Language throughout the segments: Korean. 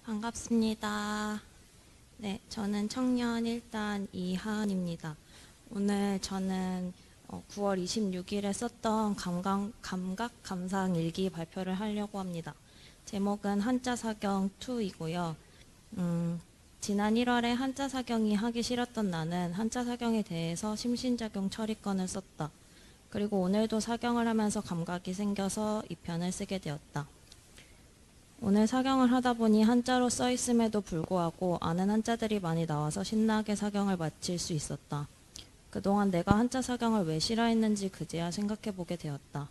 반갑습니다. 네, 저는 청년 1단 이하은입니다. 오늘 저는 9월 26일에 썼던 감각 감상 일기 발표를 하려고 합니다. 제목은 한자 사경 2이고요. 지난 1월에 한자 사경이 하기 싫었던 나는 한자 사경에 대해서 심신작용 처리권을 썼다. 그리고 오늘도 사경을 하면서 감각이 생겨서 이 편을 쓰게 되었다. 오늘 사경을 하다 보니 한자로 써 있음에도 불구하고 아는 한자들이 많이 나와서 신나게 사경을 마칠 수 있었다. 그동안 내가 한자 사경을 왜 싫어했는지 그제야 생각해 보게 되었다.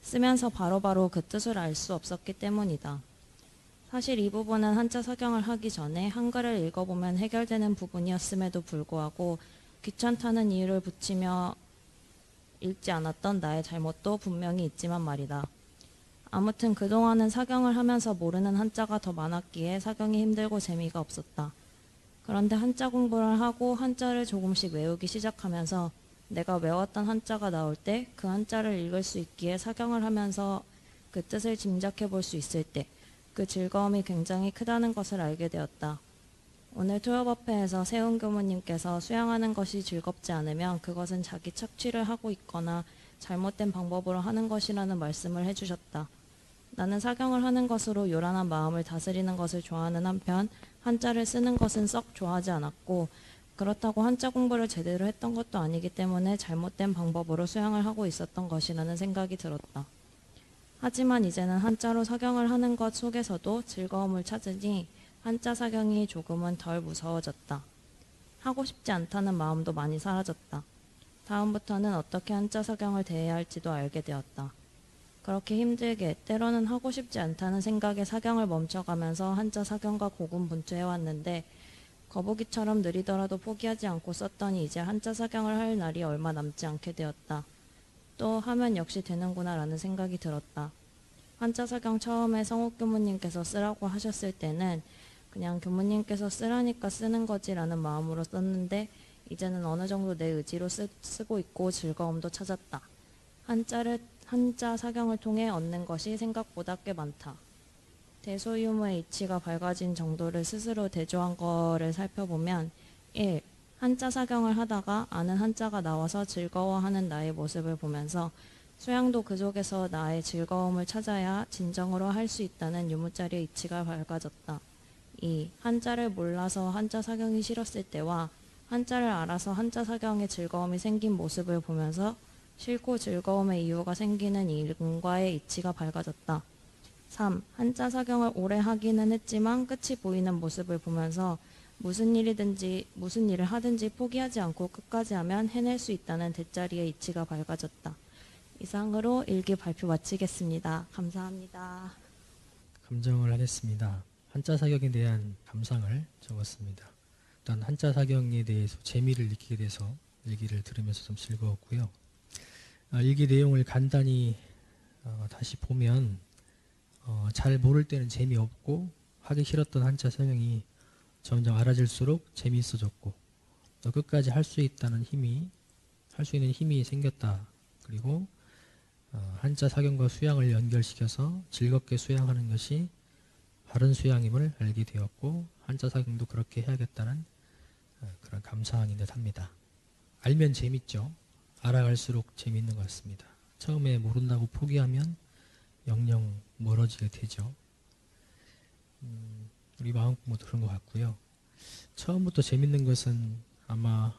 쓰면서 바로바로 그 뜻을 알 수 없었기 때문이다. 사실 이 부분은 한자 사경을 하기 전에 한글을 읽어보면 해결되는 부분이었음에도 불구하고 귀찮다는 이유를 붙이며 읽지 않았던 나의 잘못도 분명히 있지만 말이다. 아무튼 그동안은 사경을 하면서 모르는 한자가 더 많았기에 사경이 힘들고 재미가 없었다. 그런데 한자 공부를 하고 한자를 조금씩 외우기 시작하면서 내가 외웠던 한자가 나올 때 그 한자를 읽을 수 있기에 사경을 하면서 그 뜻을 짐작해 볼 수 있을 때 그 즐거움이 굉장히 크다는 것을 알게 되었다. 오늘 토요법회에서 세운 교무님께서 수양하는 것이 즐겁지 않으면 그것은 자기 착취를 하고 있거나 잘못된 방법으로 하는 것이라는 말씀을 해주셨다. 나는 사경을 하는 것으로 요란한 마음을 다스리는 것을 좋아하는 한편 한자를 쓰는 것은 썩 좋아하지 않았고 그렇다고 한자 공부를 제대로 했던 것도 아니기 때문에 잘못된 방법으로 수양을 하고 있었던 것이라는 생각이 들었다. 하지만 이제는 한자로 사경을 하는 것 속에서도 즐거움을 찾으니 한자 사경이 조금은 덜 무서워졌다. 하고 싶지 않다는 마음도 많이 사라졌다. 다음부터는 어떻게 한자 사경을 대해야 할지도 알게 되었다. 그렇게 힘들게 때로는 하고 싶지 않다는 생각에 사경을 멈춰가면서 한자 사경과 고군분투해왔는데 거북이처럼 느리더라도 포기하지 않고 썼더니 이제 한자 사경을 할 날이 얼마 남지 않게 되었다. 또 하면 역시 되는구나 라는 생각이 들었다. 한자 사경 처음에 성욱 교무님께서 쓰라고 하셨을 때는 그냥 교무님께서 쓰라니까 쓰는 거지라는 마음으로 썼는데 이제는 어느 정도 내 의지로 쓰고 있고 즐거움도 찾았다. 한자 사경을 통해 얻는 것이 생각보다 꽤 많다. 대소유무의 이치가 밝아진 정도를 스스로 대조한 거를 살펴보면 1. 한자 사경을 하다가 아는 한자가 나와서 즐거워하는 나의 모습을 보면서 수양도 그 속에서 나의 즐거움을 찾아야 진정으로 할 수 있다는 유무자리의 이치가 밝아졌다. 2. 한자를 몰라서 한자 사경이 싫었을 때와 한자를 알아서 한자 사경에 즐거움이 생긴 모습을 보면서 싫고 즐거움의 이유가 생기는 일과의 이치가 밝아졌다. 3. 한자 사경을 오래 하기는 했지만 끝이 보이는 모습을 보면서 무슨 일을 하든지 포기하지 않고 끝까지 하면 해낼 수 있다는 대자리의 이치가 밝아졌다. 이상으로 일기 발표 마치겠습니다. 감사합니다. 감정을 하겠습니다. 한자 사경에 대한 감상을 적었습니다. 일단 한자 사경에 대해서 재미를 느끼게 돼서 일기를 들으면서 좀 즐거웠고요. 일기 내용을 간단히 다시 보면 잘 모를 때는 재미없고 하기 싫었던 한자 사경이 점점 알아질수록 재미있어졌고 또 끝까지 할 수 있는 힘이 생겼다. 그리고 한자 사경과 수양을 연결시켜서 즐겁게 수양하는 것이 바른 수양임을 알게 되었고 한자 사경도 그렇게 해야겠다는 그런 감사한 듯 합니다. 알면 재밌죠. 알아갈수록 재밌는 것 같습니다. 처음에 모른다고 포기하면 영영 멀어지게 되죠. 우리 마음 공부도 그런 것 같고요. 처음부터 재밌는 것은 아마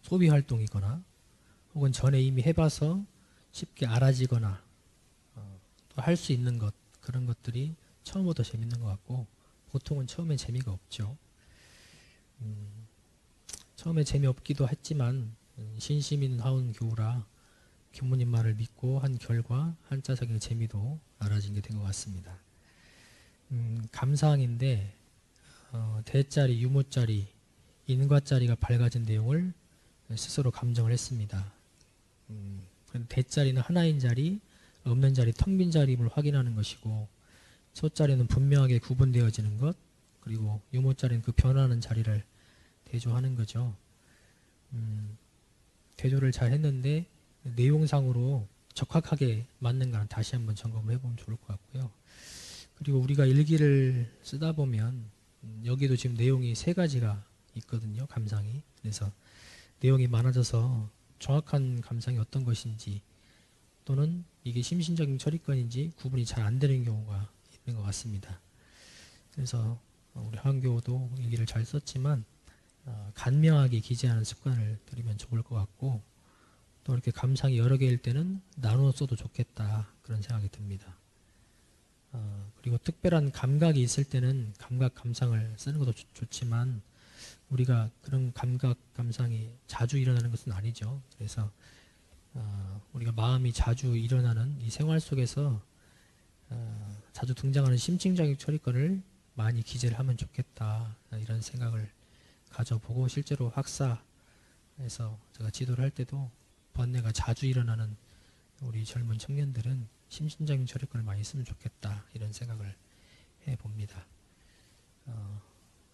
소비 활동이거나 혹은 전에 이미 해봐서 쉽게 알아지거나 또 할 수 있는 것, 그런 것들이 처음부터 재밌는 것 같고 보통은 처음엔 재미가 없죠. 처음에 재미없기도 했지만 신시민 하운 교우라 교무님 말을 믿고 한 결과 한자 사경의 재미도 알아진 게 된 것 같습니다. 감사항인데 대자리, 유무자리, 인과자리가 밝아진 내용을 스스로 감정을 했습니다. 대자리는 하나인 자리, 없는 자리, 텅 빈 자리임을 확인하는 것이고 소자리는 분명하게 구분되어지는 것, 그리고 유무자리는 그 변하는 자리를 대조하는 거죠. 대조를 잘 했는데 내용상으로 적확하게 맞는가는 다시 한번 점검을 해보면 좋을 것 같고요. 그리고 우리가 일기를 쓰다 보면 여기도 지금 내용이 세 가지가 있거든요. 감상이. 그래서 내용이 많아져서 정확한 감상이 어떤 것인지 또는 이게 심신적인 처리권인지 구분이 잘 안 되는 경우가 있는 것 같습니다. 그래서 우리 하은교도 일기를 잘 썼지만 간명하게 기재하는 습관을 들이면 좋을 것 같고, 또 이렇게 감상이 여러 개일 때는 나눠 써도 좋겠다, 그런 생각이 듭니다. 그리고 특별한 감각이 있을 때는 감각 감상을 쓰는 것도 좋지만 우리가 그런 감각 감상이 자주 일어나는 것은 아니죠. 그래서 우리가 마음이 자주 일어나는 이 생활 속에서 자주 등장하는 심층적인 처리권을 많이 기재를 하면 좋겠다, 이런 생각을 가져보고, 실제로 학사에서 제가 지도를 할 때도 번뇌가 자주 일어나는 우리 젊은 청년들은 심신적인 처리권을 많이 쓰면 좋겠다, 이런 생각을 해봅니다.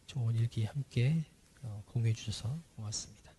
좋은 일기 함께 공유해 주셔서 고맙습니다.